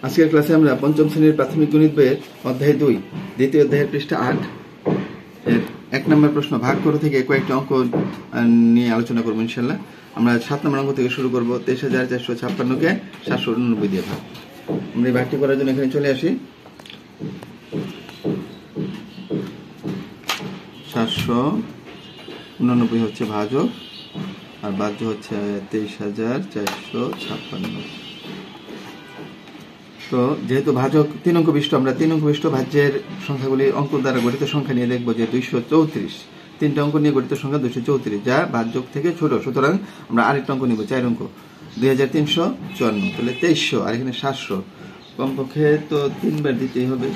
আজকের ক্লাসে আমরা পঞ্চম শ্রেণীর প্রাথমিক গণিত বইয়ের অধ্যায় 2 দ্বিতীয় অধ্যায়ের পৃষ্ঠা 8 এর 1 নম্বর প্রশ্ন ভাগ করো থেকে কয়েকটি অঙ্ক নিয়ে আলোচনা করব ইনশাআল্লাহ। আমরা 7 নম্বর অঙ্ক থেকে শুরু করব। 23456 কে 789 দিয়ে ভাগ। আমরা এই ভাগটি করার জন্য এখানে চলে আসি। 789 হচ্ছে ভাজক আর বাহ্য হচ্ছে 23456। তো যেহেতু ভাজক 3 অঙ্ক বিশিষ্ট, আমরা 3 অঙ্ক বিশিষ্ট ভাজ্যের সংখ্যাগুলি অঙ্ক দ্বারা গঠিত সংখ্যা নিয়ে দেখব যে 234, 3টা অঙ্ক নিয়ে গঠিত সংখ্যা 234, যা ভাজক থেকে ছোট। সুতরাং আমরা আরেকটা অঙ্ক নিব, 4 অঙ্ক 2354, তাহলে 2300, আর এখানে 700। কমপক্ষে তো 3 বার দিতেই হবে,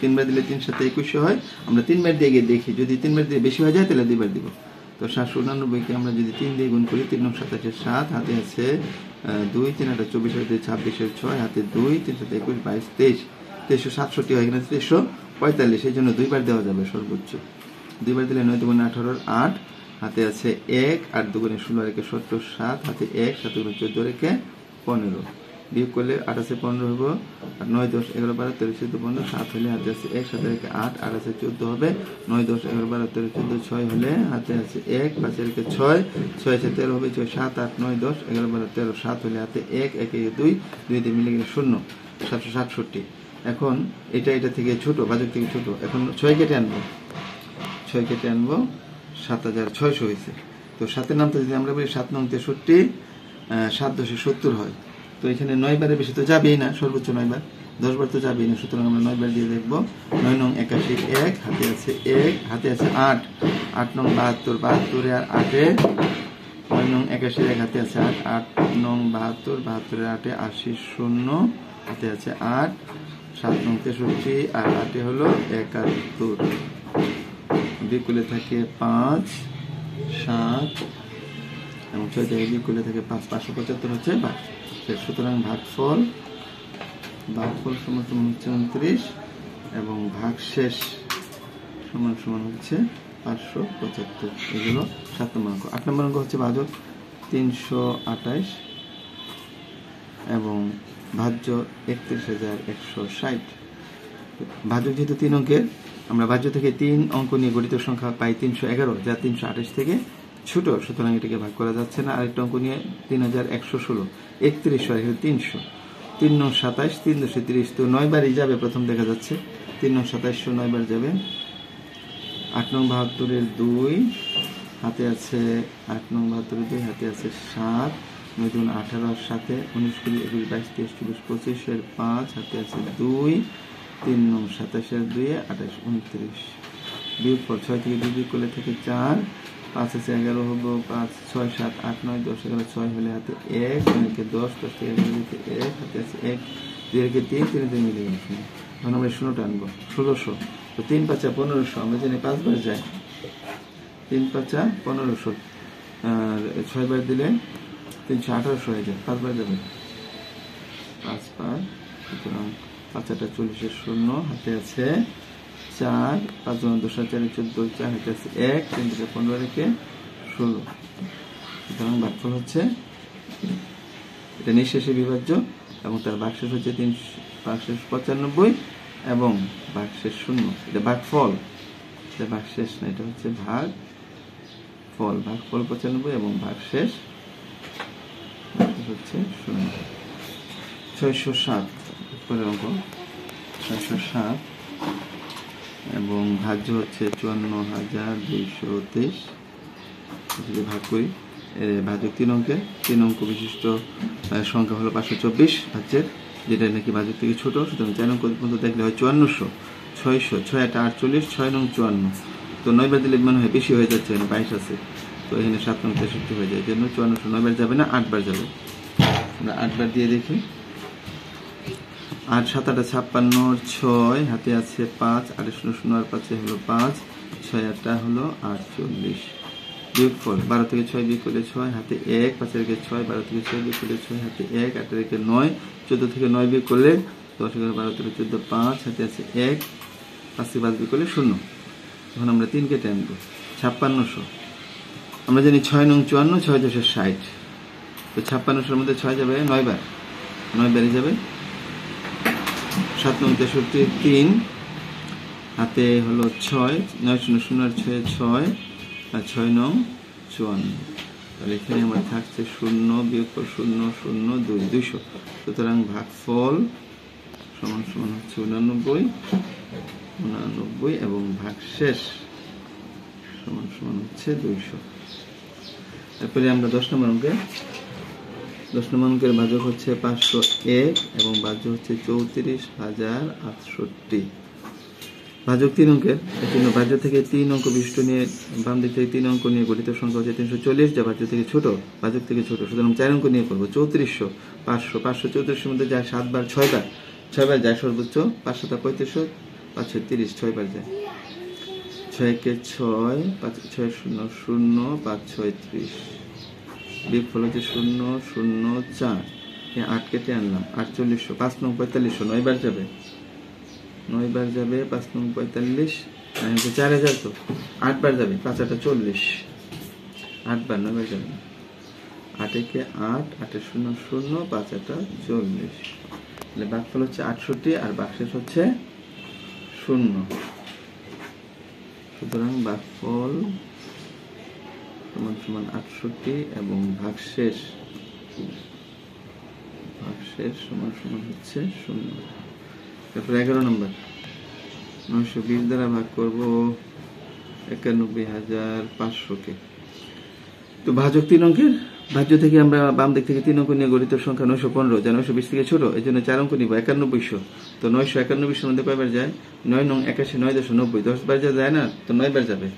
3 বার দিলে 3 7 2100 হয়। আমরা 3 বার দিয়ে দেখি, যদি 3 বার দিয়ে বেশি হয়ে যায় তাহলে 2 বার দিব। তো 789 কে আমরা যদি 3 দিয়ে গুণ করি, 3 9 7 7, হাতে আছে 2, 3 8 24, 26 6, হাতে 2, 3 7 21 22 23, 2367 হয়। এখানে 2345, এই জন্য 2 বার দেওয়া যাবে সর্বোচ্চ। 2 বার দিলে 9 2 18 8, হাতে আছে 1, 8 2 16 রেখে 17 7, হাতে 1, 7 14 রেখে 15, বিয়োগ করলে 8 আছে 15 হইব, আর 9 10 11 12 13 14 15, 7 হলে হাতে আছে 1, 7 রেখে 8, 8 আছে 14 হবে, 9 10 11 12 13 14 6 হলে হাতে আছে 1, 5 রেখে 6, 6 আছে 13 হবে, 6 7 8 9 10 11 12 13, 7 হলে হাতে 1, 1 2, 2 দিয়ে মিলে গেলে 0, 767। এখন এটা থেকে ছোট, ভাজক থেকে ছোট। এখন 6 কেটে আনবো, 6 কেটে আনবো, 7600 হয়েছে। তো 7 নামতে যদি আমরা বলি 7 9 63, 7 10 70 হয়। তো এখানে 9 বারের বেশি তো যাবেই না, সর্বোচ্চ 9 বার, 10 বার তো যাবেই না। সুতরাং আমরা 9 বার দিয়ে দেখবো। 9 9 81 1, হাতে আছে 1, হাতে আছে 8, 8 9 72, 72 আর 8 9 9 81 1, হাতে আছে 8, 8 9 72, 72 8 80 0, হাতে আছে 8, 7 9 63 আর 8 হলো 71, বিকুলে থাকে 5 7 এবং 6 থেকে বিকুলে থাকে 5, 575 হচ্ছে ভাগ। সুতরাং ভাগফল সমান হচ্ছে 29 এবং ভাগশেষ সমান হচ্ছে 575। এগুলো 7 নম্বর অঙ্ক। 8 নম্বর অঙ্ক হচ্ছে ভাজক 328 এবং ভাজ্য 31160। ভাজক যেহেতু 3 অঙ্কের, আমরা ভাজ্য থেকে 3 অঙ্ক নিয়ে গঠিত সংখ্যা পাই 311, যা 328 থেকে ছোট। সুতরাং এটাকে ভাগ করা যাচ্ছে না। আরেকটা অঙ্ক নিয়ে 3116, 3100, আর এখানে 300, 3 9 27, 3 10 30, তো 9 বারই যাবে। প্রথম দেখা যাচ্ছে 3 9 2700 9 বার যাবে। 8 9 72 2, হাতে আছে 8 9 72 2, হাতে আছে 7, 9 2 18 আর 7 19 20 21 22 23 24 25 এর 5, হাতে আছে 2, 3 9 27 এর 2 28 29, বিয়োগ পর 6 থেকে 2 বিয়োগ করলে থেকে 4, 5 আছে 11 হবো, 5 6 7 8 9 10 11 6 হলে হাতে 1, 10 10 থেকে 11 1, হাতে আছে 1, 2 রেখে 3, 3 দিয়ে মিলে গেছে। এখন আমরা 16টা আনবো, 1600। তো 3 5 1500, আমরা জানি 5 বার যায়, 3 5 1500, আর 6 বার দিলে 31800 হয়ে যায়, 5 বার যাবে, 5 5, সুতরাং 5 8 40 0, হাতে আছে 4, 5 2 4 14 4, হাতে আছে 1, 3 থেকে 15 রেখে 16। সুতরাং ভাগফল হচ্ছে, এটা নিঃশেষে বিভাজ্য এবং তার ভাগশেষ হচ্ছে 395 এবং ভাগশেষ 0। এটা ভাগফল, এটা ভাগশেষ না, এটা হচ্ছে ভাগফল। ভাগফল 95 এবং ভাগশেষ হচ্ছে 0। 607 পরের অঙ্ক, 607 এবং ভাজ্য হচ্ছে 54223। ভাগ করি, ভাজক 3 অঙ্কের, 3 অঙ্ক বিশিষ্ট সংখ্যা হলো 524 ভাজ্যের, যেটা নাকি ভাজক থেকে ছোট। সুতরাং 4 অঙ্ক পর্যন্ত দেখলে হয় 5400, 600, 6 8 48, 6 9 54। তো 9 বার দিলে মনে হয় বেশি হয়ে যাচ্ছে, 22 আছে, তো এখানে 7 9 63 হয়ে যায়। এই জন্য 5400 9 বার যাবে না, 8 বার যাবে। আমরা 8 বার দিয়ে দেখি। 8 7 8 56, 6, হাতে আছে 5, 8 0 0 আর 5 হলো 5, 6 8 হলো 48, বিয়োগফল 12 থেকে 6 বিয়োগ করলে 6, হাতে 1, 5 রেখে 6, 12 থেকে 6 বিয়োগ করলে 6, হাতে 1, 8 রেখে 9, 14 থেকে 9 বিয়োগ করলে 10 11 12 13 14 5, হাতে আছে 1, 5 থেকে 5 বিয়োগ করলে 0। এখন আমরা 3 কেটে আনবো, 5600। আমরা জানি 6 9 54, 6 10 60, তো 5600 মধ্যে 6 যাবে 9 বার, 9 বারই যাবে, 7 9 63, 3 হাতে হলো 6, 9 0 0 আর 6 6 আর 6 9 54। তাহলে এখানে আমার থাকছে 0 বিয়োগফল 0 0 2 200। সুতরাং ভাগফল সমান সমান হচ্ছে 89 89 এবং ভাগশেষ সমান সমান হচ্ছে 200। তারপরে আমরা 10 নম্বর অঙ্কের ভাজক হচ্ছে 501 এবং ভাজ্য হচ্ছে 34,068। ভাজক 3 অঙ্কের, এর জন্য ভাজ্য থেকে 3 অঙ্ক বিশিষ্ট নিয়ে বাম দিক থেকে 3 অঙ্ক নিয়ে গঠিত সংখ্যা হচ্ছে 340, যা ভাজ্য থেকে ছোট, ভাজক থেকে ছোট। সুতরাং 4 অঙ্ক নিয়ে করবো। 3400, 500, 534 মধ্যে যায় 7 বার, 6 বার, 6 বার যায় সর্বোচ্চ, 5 7 35, 5 6 30, 6 বার যায়। 6 কে 6, 5 6 0 0, 5 6 30। বিয়োগফল হচ্ছে 0 0 4, 8 কেটে আনলাম, 4800, 5 9 4500, 9 বার যাবে, 9 বার যাবে, 5 9 45, 4000 তো 8 বার যাবে, 5 8 40, 8 বার 9 বার যাবে, 8 কে 8, 8 0 0, 5 8 40। তাহলে ভাগফল হচ্ছে 68 আর ভাগশেষ হচ্ছে 0। সুতরাং ভাগফল সমান সমান 68 এবং ভাগশেষ সমান সমান হচ্ছে 0। তারপর 11 নম্বর, 920 দ্বারা ভাগ করব 91,500 কে। তো ভাজক 3 অঙ্কের, ভাজ্য থেকে আমরা বাম দিক থেকে 3 অঙ্ক নিয়ে গঠিত সংখ্যা 915, যা 920 থেকে ছোট, এই জন্য 4 অঙ্ক নিব। 9100, তো 991 মধ্যে কয়বার যায়? 9 9 81, 9 10 90, 10 বার যায় না, তো 9 বার যাবে।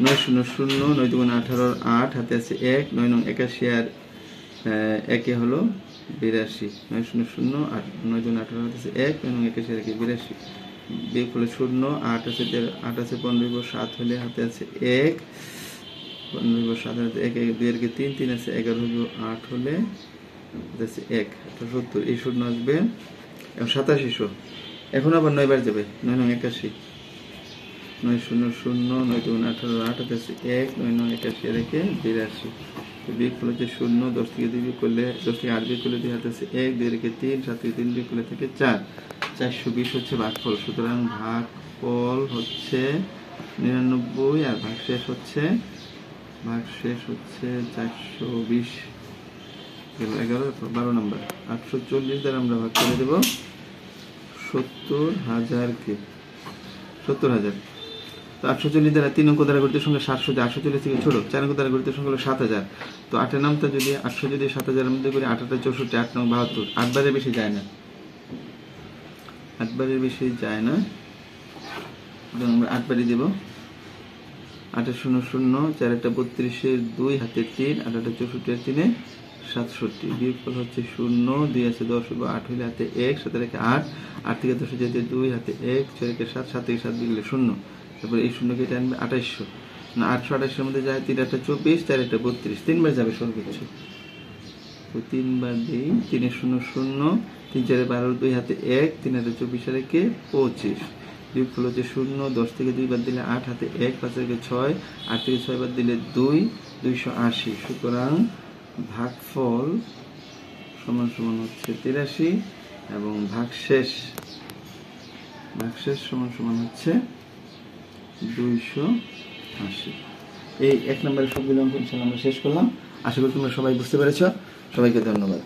9 0 0, 9 2 18, 8 হাতে আছে 1, 9 9 81 আর 1 হলো 82, 9 0 0 8, 9 2 18 হাতে আছে 1, 9 9 81 আর 1 82। বিয়োগফল 0, 8 আছে 15 7 হলে হাতে আছে 1, 15 7 হাতে 1 2 এর 3, 3 আছে 11 8 হলে হাতে আছে 1, 70। এই 0 আসবে এবং 8700। এখন আবার 9 বার যাবে, 9 9 81, 9 0 0, 9 2 18, 8 হাতে আছে 1, 9 9 81 আর 1 82। বিয়োগফল হচ্ছে 0, 10 থেকে 2 বিয়োগ করলে, 10 থেকে 8 বিয়োগ করলে 2 হাতে আছে 1, 2 এর 3, 7 থেকে 3 বিয়োগ করলে থেকে 4, 420 হচ্ছে ভাগফল। সুতরাং ভাগফল হচ্ছে 99 আর ভাগশেষ হচ্ছে 420। 11 12 নম্বর, 840 দ্বারা আমরা ভাগ করে দেব 70,000 কে, 70,000। তো 840 দ্বারা 3 অঙ্ক দ্বারা গঠিত সংখ্যা 700, যা 840 থেকে ছোট। 4 অঙ্ক দ্বারা গঠিত সংখ্যা হলো 7000। তো 8 এর নামটা যদি 800 যদি 7000 এর মধ্যে করি, 8 8 64, 8 9 72, 8 বারের বেশি যায় না, 8 বারের বেশি যায় না। আমরা 8 বারই দেব। 8 0 0, 4 32, 2 হাতে 3, 8 64 আর 3 67। বিয়োগফল হচ্ছে 0, 2 আছে 10, 8 হইলে হাতে 1, 7 রেখে 8, 8 থেকে 10 যেতে 2 হাতে 1, 6 রেখে 7, 7 থেকে 7 বিয়োগ 0। তারপরে এই 0 কেটে আনবে 2800, না 828 এর মধ্যে যায় 3 8 24, 4 32, 3 বার যাবে সর্বোচ্চ। তো 3 বার দিই, 3 0 0, 3 4 12, 2 হাতে 1, 3 24 আর 1 25। বিয়োগফল হচ্ছে 0, 10 থেকে 2 বার দিলে 8 হাতে 1, 5 থেকে 6, 8 থেকে 6 বার দিলে 2, 280। সুতরাং ভাগফল সমান সমান হচ্ছে 83 এবং ভাগশেষ সমান সমান হচ্ছে 280। এই 1 নম্বরের সবগুলো অঙ্ক ইনশাআল্লাহ আমরা শেষ করলাম। আশা করি তোমরা সবাই বুঝতে পেরেছ। সবাইকে ধন্যবাদ।